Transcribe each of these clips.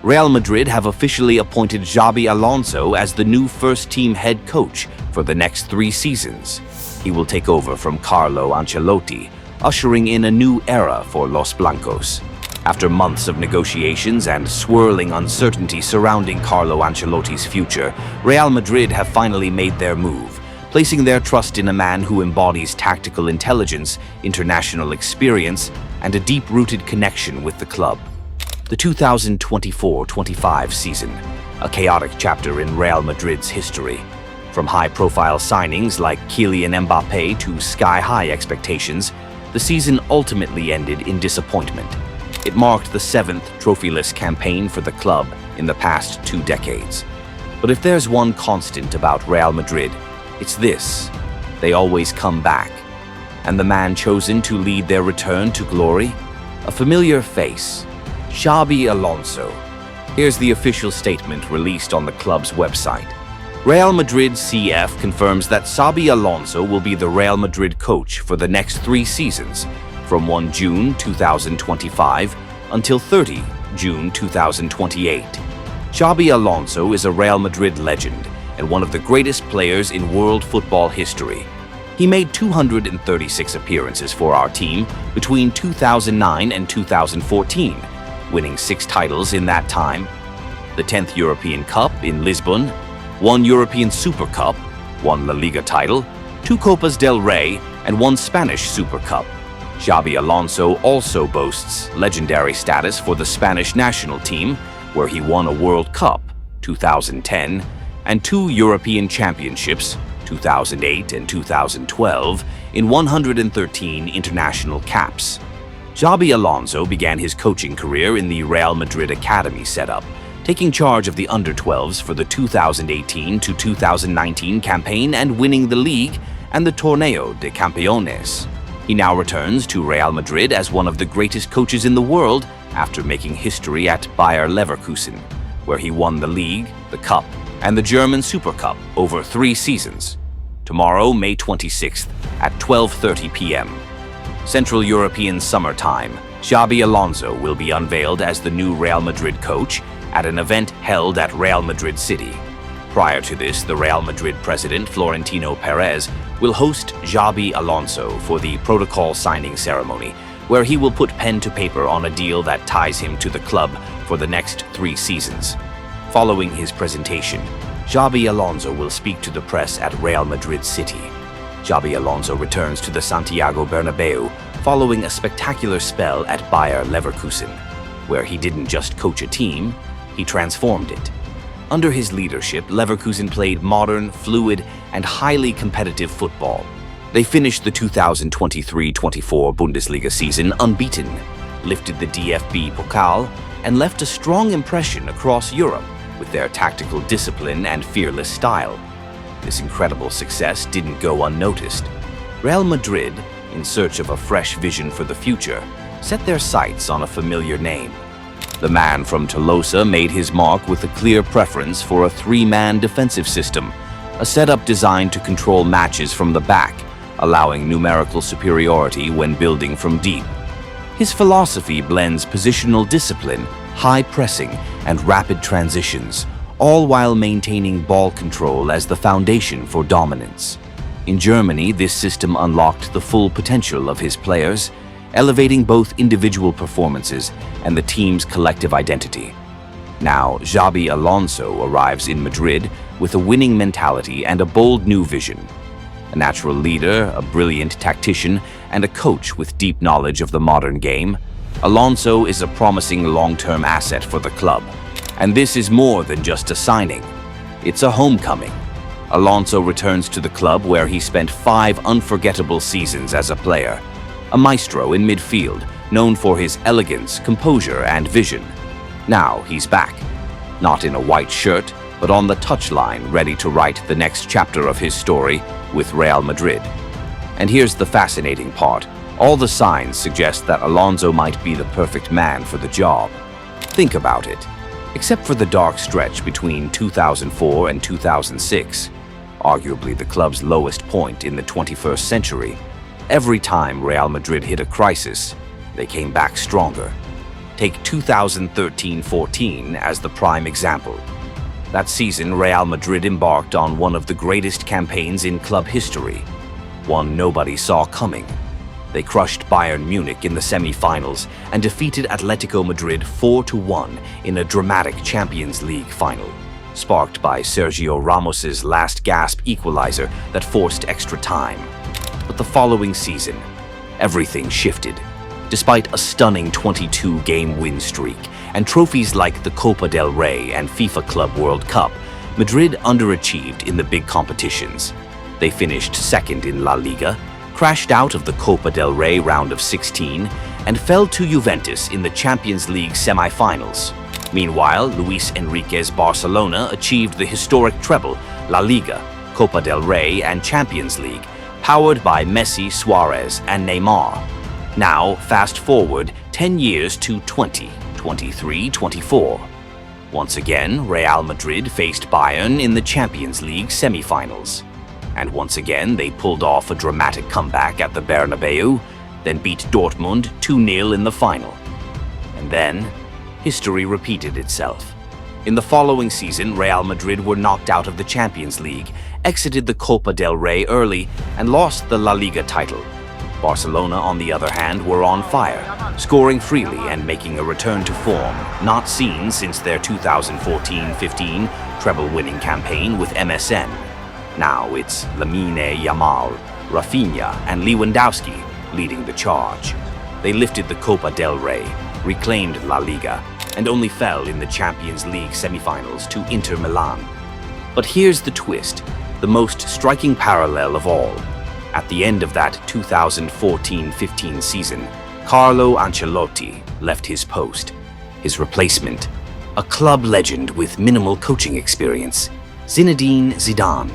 Real Madrid have officially appointed Xabi Alonso as the new first-team head coach for the next 3 seasons. He will take over from Carlo Ancelotti, ushering in a new era for Los Blancos. After months of negotiations and swirling uncertainty surrounding Carlo Ancelotti's future, Real Madrid have finally made their move, placing their trust in a man who embodies tactical intelligence, international experience, and a deep-rooted connection with the club. The 2024-25 season, a chaotic chapter in Real Madrid's history. From high-profile signings like Kylian Mbappé to sky-high expectations, the season ultimately ended in disappointment. It marked the 7th trophyless campaign for the club in the past 2 decades. But if there's one constant about Real Madrid, it's this: they always come back. And the man chosen to lead their return to glory? A familiar face, Xabi Alonso. Here's the official statement released on the club's website. Real Madrid CF confirms that Xabi Alonso will be the Real Madrid coach for the next 3 seasons, from 1 June 2025 until 30 June 2028. Xabi Alonso is a Real Madrid legend and one of the greatest players in world football history. He made 236 appearances for our team between 2009 and 2014, winning 6 titles in that time: the 10th European Cup in Lisbon, 1 European Super Cup, 1 La Liga title, 2 Copas del Rey, and 1 Spanish Super Cup. Xabi Alonso also boasts legendary status for the Spanish national team, where he won a World Cup, 2010, and 2 European Championships, 2008 and 2012, in 113 international caps. Xabi Alonso began his coaching career in the Real Madrid Academy setup, taking charge of the under-12s for the 2018 to 2019 campaign and winning the league and the Torneo de Campeones. He now returns to Real Madrid as one of the greatest coaches in the world after making history at Bayer Leverkusen, where he won the league, the cup, and the German Super Cup over 3 seasons. Tomorrow, May 26th at 12:30 p.m. Central European Summer Time, Xabi Alonso will be unveiled as the new Real Madrid coach at an event held at Real Madrid City. Prior to this, the Real Madrid president, Florentino Perez, will host Xabi Alonso for the protocol signing ceremony, where he will put pen to paper on a deal that ties him to the club for the next 3 seasons. Following his presentation, Xabi Alonso will speak to the press at Real Madrid City. Xabi Alonso returns to the Santiago Bernabéu following a spectacular spell at Bayer Leverkusen, where he didn't just coach a team, he transformed it. Under his leadership, Leverkusen played modern, fluid, and highly competitive football. They finished the 2023-24 Bundesliga season unbeaten, lifted the DFB Pokal, and left a strong impression across Europe with their tactical discipline and fearless style. This incredible success didn't go unnoticed. Real Madrid, in search of a fresh vision for the future, set their sights on a familiar name. The man from Tolosa made his mark with a clear preference for a 3-man defensive system, a setup designed to control matches from the back, allowing numerical superiority when building from deep. His philosophy blends positional discipline, high pressing, and rapid transitions, all while maintaining ball control as the foundation for dominance. In Germany, this system unlocked the full potential of his players, elevating both individual performances and the team's collective identity. Now, Xabi Alonso arrives in Madrid with a winning mentality and a bold new vision. A natural leader, a brilliant tactician, and a coach with deep knowledge of the modern game, Alonso is a promising long-term asset for the club. And this is more than just a signing. It's a homecoming. Alonso returns to the club where he spent 5 unforgettable seasons as a player. A maestro in midfield, known for his elegance, composure, and vision. Now he's back, not in a white shirt, but on the touchline, ready to write the next chapter of his story with Real Madrid. And here's the fascinating part. All the signs suggest that Alonso might be the perfect man for the job. Think about it. Except for the dark stretch between 2004 and 2006, arguably the club's lowest point in the 21st century, every time Real Madrid hit a crisis, they came back stronger. Take 2013-14 as the prime example. That season, Real Madrid embarked on one of the greatest campaigns in club history, one nobody saw coming. They crushed Bayern Munich in the semi-finals and defeated Atletico Madrid 4-1 in a dramatic Champions League final, sparked by Sergio Ramos's last-gasp equalizer that forced extra time. But the following season, everything shifted. Despite a stunning 22-game win streak and trophies like the Copa del Rey and FIFA Club World Cup, Madrid underachieved in the big competitions. They finished second in La Liga, crashed out of the Copa del Rey round of 16, and fell to Juventus in the Champions League semi-finals. Meanwhile, Luis Enrique's Barcelona achieved the historic treble, La Liga, Copa del Rey, and Champions League, powered by Messi, Suarez, and Neymar. Now, fast forward 10 years to 2023-24. Once again, Real Madrid faced Bayern in the Champions League semi-finals. And once again, they pulled off a dramatic comeback at the Bernabéu, then beat Dortmund 2-0 in the final. And then, history repeated itself. In the following season, Real Madrid were knocked out of the Champions League, exited the Copa del Rey early, and lost the La Liga title. Barcelona, on the other hand, were on fire, scoring freely and making a return to form, not seen since their 2014-15 treble-winning campaign with MSN. Now it's Lamine Yamal, Rafinha, and Lewandowski leading the charge. They lifted the Copa del Rey, reclaimed La Liga, and only fell in the Champions League semifinals to Inter Milan. But here's the twist, the most striking parallel of all. At the end of that 2014-15 season, Carlo Ancelotti left his post. His replacement, a club legend with minimal coaching experience, Zinedine Zidane.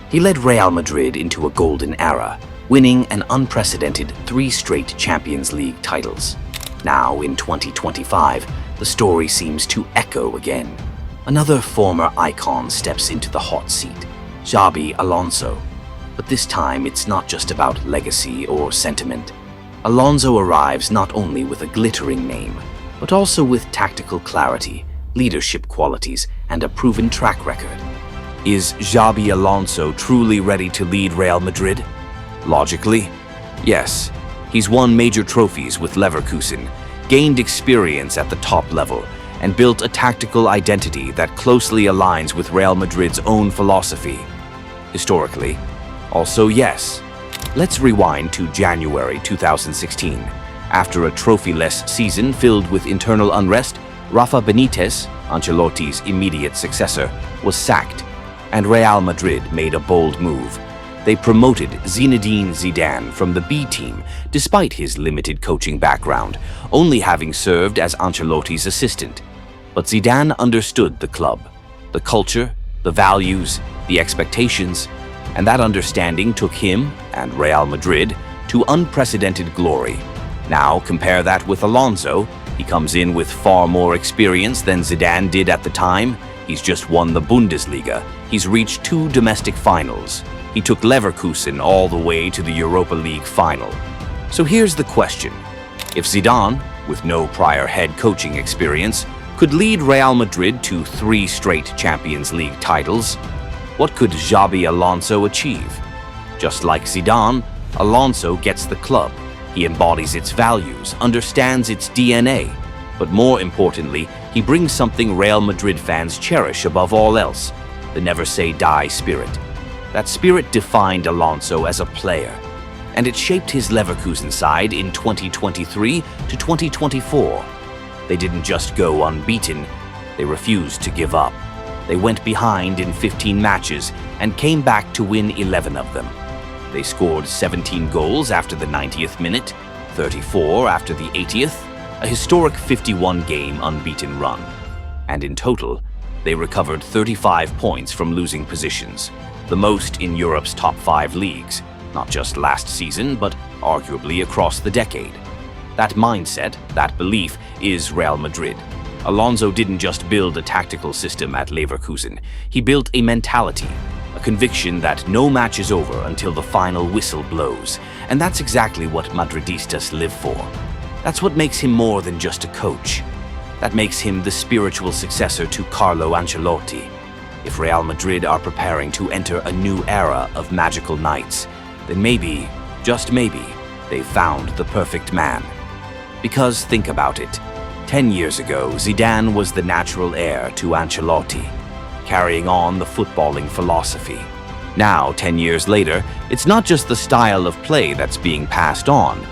He led Real Madrid into a golden era, winning an unprecedented 3 straight Champions League titles. Now, in 2025, the story seems to echo again. Another former icon steps into the hot seat, Xabi Alonso. But this time, it's not just about legacy or sentiment. Alonso arrives not only with a glittering name, but also with tactical clarity, leadership qualities, and a proven track record. Is Xabi Alonso truly ready to lead Real Madrid? Logically, yes. He's won major trophies with Leverkusen, gained experience at the top level, and built a tactical identity that closely aligns with Real Madrid's own philosophy. Historically, also yes. Let's rewind to January 2016. After a trophy-less season filled with internal unrest, Rafa Benitez, Ancelotti's immediate successor, was sacked, and Real Madrid made a bold move. They promoted Zinedine Zidane from the B team, despite his limited coaching background, only having served as Ancelotti's assistant. But Zidane understood the club, the culture, the values, the expectations, and that understanding took him and Real Madrid to unprecedented glory. Now compare that with Alonso. He comes in with far more experience than Zidane did at the time. He's just won the Bundesliga. He's reached 2 domestic finals. He took Leverkusen all the way to the Europa League final. So here's the question. If Zidane, with no prior head coaching experience, could lead Real Madrid to 3 straight Champions League titles, what could Xabi Alonso achieve? Just like Zidane, Alonso gets the club. He embodies its values, understands its DNA, but more importantly, he brings something Real Madrid fans cherish above all else, the never-say-die spirit. That spirit defined Alonso as a player, and it shaped his Leverkusen side in 2023 to 2024. They didn't just go unbeaten, they refused to give up. They went behind in 15 matches and came back to win 11 of them. They scored 17 goals after the 90th minute, 34 after the 80th, a historic 51-game unbeaten run. And in total, they recovered 35 points from losing positions, the most in Europe's top 5 leagues, not just last season, but arguably across the decade. That mindset, that belief, is Real Madrid. Alonso didn't just build a tactical system at Leverkusen. He built a mentality, a conviction that no match is over until the final whistle blows. And that's exactly what Madridistas live for. That's what makes him more than just a coach. That makes him the spiritual successor to Carlo Ancelotti. If Real Madrid are preparing to enter a new era of magical nights, then maybe, just maybe, they've found the perfect man. Because think about it, 10 years ago, Zidane was the natural heir to Ancelotti, carrying on the footballing philosophy. Now, 10 years later, it's not just the style of play that's being passed on,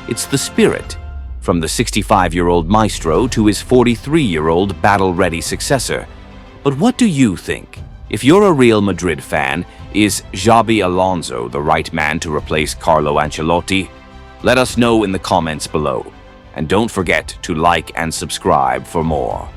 it's the spirit. From the 65-year-old maestro to his 43-year-old battle-ready successor. But what do you think? If you're a Real Madrid fan, is Xabi Alonso the right man to replace Carlo Ancelotti? Let us know in the comments below. And don't forget to like and subscribe for more.